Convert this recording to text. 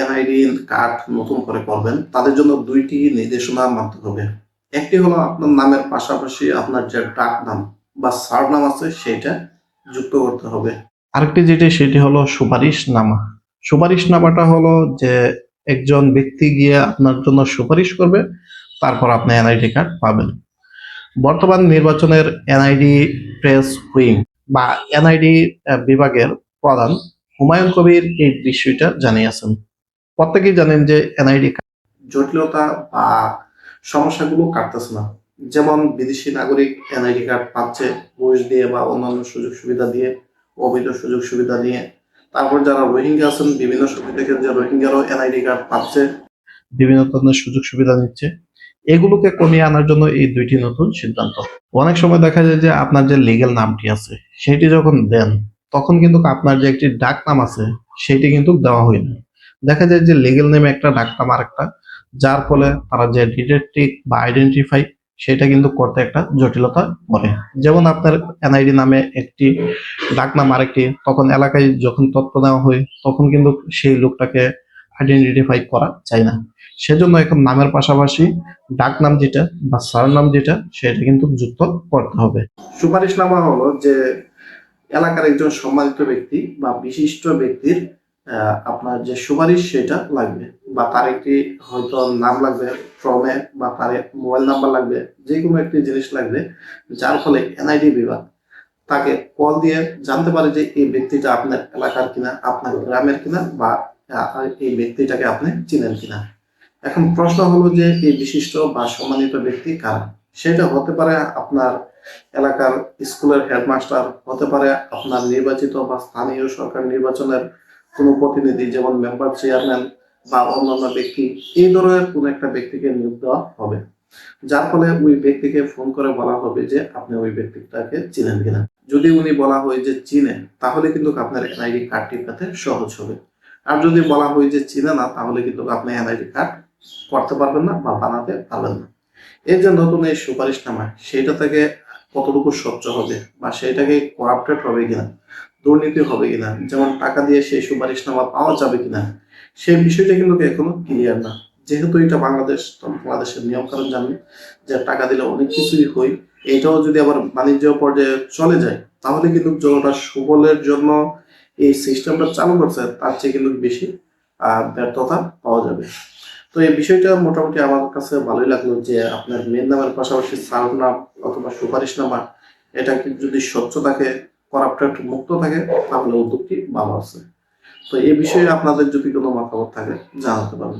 NID card নতুন করে করবেন তাদের জন্য দুইটি নির্দেশনা মানতে হবে। একটি হলো আপনার নামের পাশাপাশি আপনার যে ডাক নাম বা সারনাম আছে সেটা যুক্ত করতে হবে। আরেকটি সেটি হলো সুপারিশনামা। সুপারিশনামাটা হলো যে একজন ব্যক্তি গিয়ে আপনার জন্য সুপারিশ করবে, তারপর আপনি এনআইডি কার্ড পাবেন। বর্তমান নির্বাচনের এনআইডি প্রেস উইং বা এনআইডি বিভাগের প্রধান হুমায়ুন কবির এই বিষয়টা জানিয়েছেন। প্রত্যেকেই জানেন যে এনআইডি জটিলতা বা সমস্যাগুলো কাটতেছে না। যেমন বিদেশি নাগরিক এনআইডি কার্ড পাচ্ছে ঘুষ দিয়ে বা অন্যান্য সুযোগ সুবিধা দিয়ে, অবৈধ সুযোগ সুবিধা নিয়ে। তারপর যারা রোহিঙ্গা আছেন বিভিন্ন সময় থেকে যে রোহিঙ্গারও এনআইডি কার্ড পাচ্ছে, বিভিন্ন ধরনের সুযোগ সুবিধা নিচ্ছে। এগুলোকে কমিয়ে আনার জন্য এই দুইটি নতুন সিদ্ধান্ত। অনেক সময় দেখা যায় যে আপনার যে লিগ্যাল নামটি আছে সেটি যখন দেন তখন কিন্তু আপনার যে একটি ডাক নাম আছে সেটি কিন্তু দেওয়া হয় না। দেখা যায় যে লিগ্যাল নেমে একটা ডাক নাম আরেকটা, যার ফলে তারা যে ডিটেকটিভ বা আইডেন্টিফাই সেটা কিন্তু করতে একটা জটিলতা পড়ে। যেমন আপনার এনআইডি নামে একটি ডাক নাম আরেকটি, তখন এলাকায় যখন তথ্য নেওয়া হয় তখন কিন্তু সেই লোকটাকে আইডেন্টিফাই করা যায় না। সেজন্য এখন নামের পাশাপাশি ডাক নাম যেটা বা সারনাম যেটা সেটা কিন্তু যুক্ত করতে হবে। সুপারিশনামা হলো যে এলাকার একজন সম্মানিত ব্যক্তি বা বিশিষ্ট ব্যক্তির আপনার যে সুপারিশ সেটা লাগবে, বা তার একটি হয়তো নাম লাগবে ফর্মে, বা তার মোবাইল নাম্বার লাগবে, যে কোনো একটি জিনিস লাগবে, যার ফলে এনআইডি বিভাগ তাকে কল দিয়ে জানতে পারে যে এই ব্যক্তিটা আপনার এলাকার কিনা, আপনার গ্রামের কিনা, বা এই ব্যক্তিটাকে আপনি চিনেন কিনা। এখন প্রশ্ন হলো যে এই বিশিষ্ট বা সম্মানিত ব্যক্তি কারা? সেটা হতে পারে আপনার এলাকার স্কুলের হেডমাস্টার, হতে পারে আপনার নির্বাচিত বা স্থানীয় সরকার নির্বাচনের কোনো প্রতিনিধি, যেমন মেম্বার, চেয়ারম্যান বা অন্যান্য ব্যক্তি। এই ধরনের কোনো একটা ব্যক্তিকে নিয়োগ দেওয়া হবে, যার ফলে ওই ব্যক্তিকে ফোন করে বলা হবে যে আপনি ওই ব্যক্তিটাকে চিনেন কিনা। যদি উনি বলা হয় যে চিনেন, তাহলে কিন্তু আপনার এনআইডি কার্ডটি পেতে সহজ হবে। আর যদি বলা হয় যে চিনে না, তাহলে কিন্তু আপনি এনআইডি কার্ড করতে পারবেন না বা বানাতে পারবেন না। এই যে নতুন এই সুপারিশনামা, সেটা থেকে কতটুকু স্বচ্ছ হবে বা সেটাকে করাপ্টেড হবে কিনা, দুর্নীতি হবে কিনা, যেমন টাকা দিয়ে সেই সুপারিশনামা পাওয়া যাবে কিনা, সেই বিষয়টা কিন্তু এখনো ক্লিয়ার না। যেহেতু এটা বাংলাদেশ, তো বাংলাদেশের নিয়ম কানুন জানেন যে টাকা দিলে অনেক কিছুই হয়। এটাও যদি আবার বাণিজ্য পর্যায়ে চলে যায়, তাহলে কিন্তু যতটা সুফলের জন্য এই সিস্টেমটা চালু করছে তার চেয়ে কিন্তু বেশি ব্যর্থতা পাওয়া যাবে। তো এই বিষয়টা মোটামুটি আমার কাছে ভালোই লাগলো যে আপনার মেন নামের পাশাপাশি সারনাম অথবা সুপারিশনামা এটা যদি স্বচ্ছ থাকে, করাপ্টেড মুক্ত থাকে, তাহলে উদ্যোগটি ভালো আছে। তো এই বিষয়ে আপনাদের যদি কোনো মতামত থাকে জানাতে পারেন।